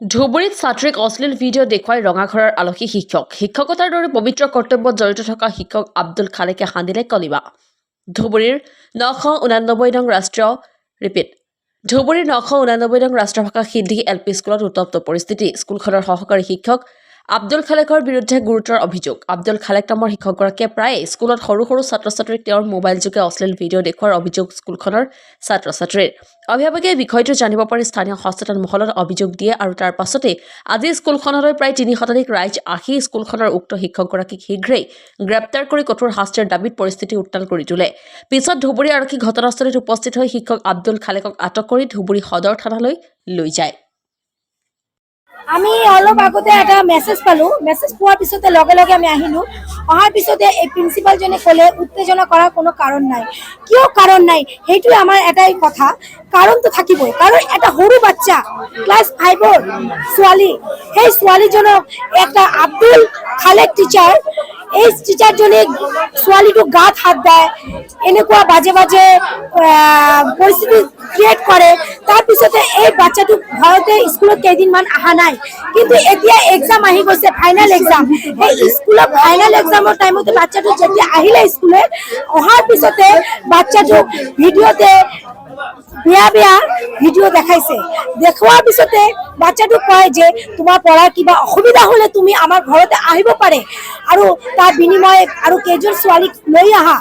ধুবুৰীত ছাত্ৰীক অশ্লীল ভিডিঅ' দেখুৱাই ৰঙাঘৰৰ আলহী শিক্ষক। শিক্ষকতাৰ দৰে পবিত্ৰ কৰ্তব্যত জড়িত থকা শিক্ষক আব্দুল খালেকে সানিলে কলিবা। ধুবুৰীৰ 989 নং ৰাষ্ট্ৰভাষা সিদ্ধি LP স্কুলত উত্তপ্ত পৰিস্থিতি। স্কুলখনৰ সহকাৰী শিক্ষক আব্দুল খালেকৰ বিৰুদ্ধে গুৰুতৰ অভিযোগ। আব্দুল খালেক নামৰ শিক্ষকগৰাকীয়ে প্ৰায়ে স্কুলত সৰু সৰু ছাত্ৰ-ছাত্ৰীক তেওঁৰ মোবাইলযোগে অশ্লীল ভিডিঅ' দেখুওৱাৰ অভিযোগ স্কুলখনৰ ছাত্ৰ-ছাত্ৰীৰ। অভিভাৱকে বিষয়টো জানিব পাৰি স্থানীয় সচেতন মহলত অভিযোগ দিয়ে আৰু তাৰ পাছতে আজি স্কুলখনলৈ প্ৰায় 3 শতাধিক ৰাইজ আহি স্কুলখনৰ উক্ত শিক্ষকগৰাকীক শীঘ্ৰেই গ্ৰেপ্তাৰ কৰি কঠোৰ শাস্তিৰ দাবীত পৰিস্থিতি উত্তাল কৰি তোলে। পিছত ধুবুৰী আৰক্ষী ঘটনাস্থলীত উপস্থিত হৈ শিক্ষক আব্দুল খালেকক আটক কৰি ধুবুৰী সদৰ থানালৈ লৈ যায়। আমি অলপ আগতে এটা মেছেজ পালো, মেছেজ পোৱাৰ পিছতে লগে লগে আমি আহিলো। অহাৰ পিছতে এই প্ৰিন্সিপালজনে ক'লে উত্তেজনা কৰাৰ কোনো কাৰণ নাই। কিয় কাৰণ নাই সেইটোৱে আমাৰ এটাই কথা, কাৰণটো থাকিবই। কাৰণ এটা সৰু বাচ্চা ক্লাছ 5ৰ ছোৱালী, সেই ছোৱালীজনক এটা আব্দুল খালেক টিচাৰ, এই টিচাৰজনে ছোৱালীটোক গাত হাত দিয়ে, এনেকুৱা বাজে বাজে পৰিস্থিতি ক্ৰিয়েট কৰে। তাৰপিছতে এই বাচ্চাটো ঘৰতে স্কুলত কেইদিনমান অহা নাই, কিন্তু এতিয়া এক্সাম আহি গৈছে, ফাইনেল এক্সাম। এই স্কুলত ফাইনেল এক্সামৰ টাইমতে বাচ্চাটো যেতিয়া আহিলে স্কুলে, অহাৰ পিছতে বাচ্চাটোক ভিডিঅ'তে বেয়া বেয়া ভিডিঅ' দেখাইছে। দেখুৱাৰ পিছতে বাচ্চাটো কয় যে তোমাৰ পঢ়াৰ কিবা অসুবিধা হ'লে তুমি আমাৰ ঘৰতে আহিব পাৰে আৰু তাৰ বিনিময়ে আৰু কেইজন ছোৱালীক লৈ আহা,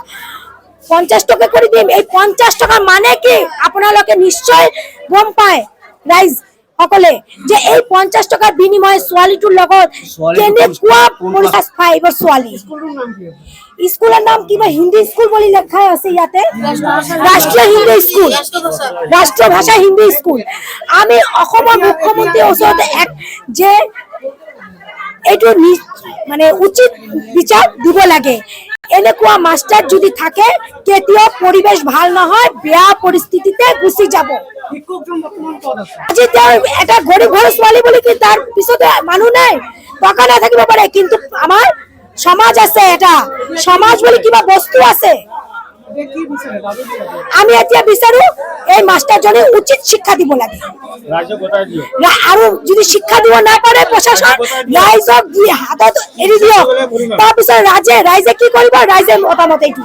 50 টকা কৰি দিম। এই 50 টকা মানে কি আপোনালোকে নিশ্চয় গম পায় ৰাইজ সকলে যে এই 50 টকাৰ বিনিময়ে ছোৱালীটোৰ লগত কেনেকুৱা পৰিচয় পায়। এইবাৰ ছোৱালী স্কুলৰ নাম কিবা হিন্দী স্কুল বুলি লেখা আছে ইয়াতে, ৰাষ্ট্ৰীয় হিন্দী স্কুল, ৰাষ্ট্ৰভাষা হিন্দী স্কুল। আমি অসমৰ মুখ্যমন্ত্ৰীৰ ওচৰতে যে এইটো মানে উচিত বিচাৰ দিব লাগে। এনেকুৱা মাষ্টাৰ যদি থাকে কেতিয়াও পৰিবেশ ভাল নহয়, বেয়া পৰিস্থিতিতে গুচি যাব। আজি তেওঁ এটা গৰীব ঘৰৰ ছোৱালী বুলি কি তাৰ পিছতে মানুহ নাই, টকা নাথাকিব পাৰে, কিন্তু আমাৰ সমাজ আছে, এটা সমাজ বুলি কিবা বস্তু আছে। আমি এতিয়া বিচাৰো এই মাষ্টাৰজনে উচিত শিক্ষা দিব লাগে, আৰু যদি শিক্ষা দিব নাপাৰে প্ৰশাসন ৰাইজক হাতত এৰি দিয়ক। তাৰপিছত ৰাইজে কি কৰিব, ৰাইজে মতামত এইটো।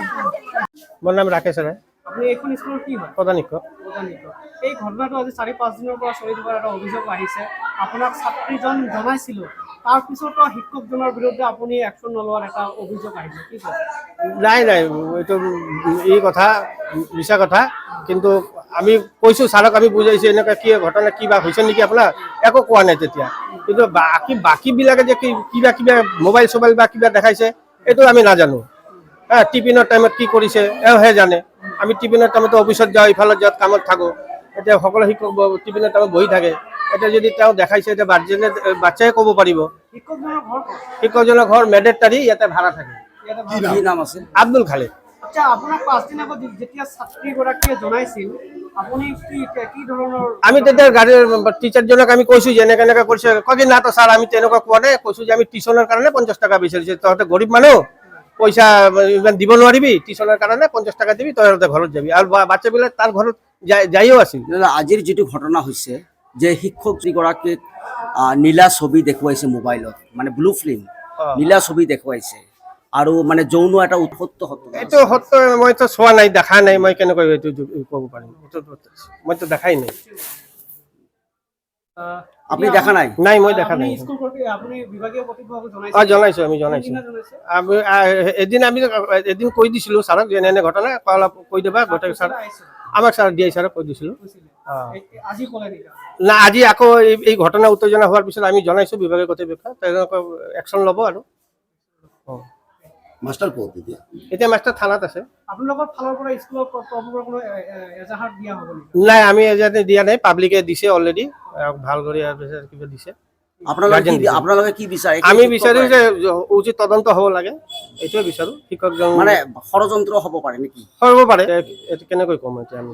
মোৰ নাম ৰাকেশ ৰায়। আপুনি এইখন স্কুলৰ কি হয়? প্ৰধান শিক্ষক। এই ঘটনাটো আজি 4-5 দিনৰ পৰা চলি থকাৰ এটা অভিযোগ আহিছে। আপোনাক ছাত্ৰীজন জনাইছিল, তাৰপিছতো শিক্ষকজনৰ বিৰুদ্ধে আপুনি একশ্যন নলোৱাৰ এটা অভিযোগ আহিছে, কি কয়? নাই এইটো এই কথা মিছা কথা, কিন্তু আমি কৈছোঁ ছাৰক, আমি বুজাইছোঁ এনেকুৱা কি ঘটনা কিবা হৈছে নেকি আপোনাৰ, একো কোৱা নাই তেতিয়া। কিন্তু বাকীবিলাকে যে কিবা মোবাইল চোবাইল বা কিবা দেখাইছে এইটো আমি নাজানো। টিফিনৰ টাইমত কি কৰিছে এওঁহে জানে। আমি টিফিনৰ টাইমতো অফিচত যাওঁ, ইফালে যাওঁ, কামত থাকোঁ। এতিয়া সকলো শিক্ষক টিফিনৰ টাইমত বহি থাকে। এতিয়া যদি তেওঁ দেখাইছে, এতিয়া বাচ্চাই ক'ব পাৰিব। শিক্ষকজনৰ ঘৰ মেডেটাৰী, ইয়াতে ভাড়া থাকে। কি নাম আছে? আব্দুল খালেক। আচ্ছা, আপোনাক 5 দিন আগত যেতিয়া ছাত্ৰীগৰাকীয়ে জনাইছিল, আপুনি কি ধৰণৰ? আমি তেতিয়া গাড়ীৰ টিচাৰজনক আমি কৈছোঁ যে এনেকৈ কৰিছে। কয় না তো ছাৰ, আমি তেনেকুৱা কোৱা নাই, কৈছোঁ যে আমি টিউশ্যনৰ কাৰণে 50 টকা বিচাৰিছোঁ। তহঁতে গৰীব মানুহ, পইচা ইমান দিব নোৱাৰিবি, টিউশ্যনৰ কাৰণে 50 টকা দিবি, তহঁতে ঘৰত যাবি। আৰু বাচ্চাবিলাক তাৰ ঘৰত যায়ও আছিল। আজিৰ যিটো ঘটনা হৈছে যে শিক্ষক যিগৰাকীক নীলা ছবি দেখুৱাইছে মোবাইলত, মানে ব্লু ফিল্ম, নীলা ছবি দেখুৱাইছে আৰু মানে যৌন এটা উৎসত্ত এইটো সত্য। মইতো চোৱা নাই, দেখা নাই, মই কেনেকৈ এইটো ক'ব পাৰিম? মইতো দেখাই নাই। আপুনি দেখা নাই? নাই, মই দেখা নাই। জনাইছোঁ, আমি জনাইছোঁ। এদিন কৈ দিছিলোঁ ছাৰক যে এনে ঘটনা, অলপ কৈ দিবা গোটেই ছাৰ, আমাক ছাৰ DI ছাৰক কৈ দিছিলোঁ। না, আজি আকৌ এই ঘটনা উত্তেজনা হোৱাৰ পিছত আমি জনাইছোঁ বিভাগীয় কৰ্তৃপক্ষক, তেওঁলোকে একশ্যন ল'ব। আৰু মাষ্টাৰ এতিয়া মাষ্টাৰ থানাত আছে। আপোনালোকৰ ফালৰ পৰা স্কুলৰ কোনো এজাহাৰ দিয়া হ'ব নেকি? নাই, আমি এজাহাৰ দিয়া নাই, পাব্লিকে দিছে অলৰেডি, ভাল কৰি কিবা দিছে। আপোনালোকে কি বিচাৰে? আমি বিচাৰোঁ যে উচিত তদন্ত হ'ব লাগে, এইটোৱে বিচাৰোঁ। শিক্ষকজন মানে ষড়যন্ত্ৰ হ'ব পাৰে নেকি? হ'ব পাৰে, এইটো কেনেকৈ ক'ম এতিয়া আমি।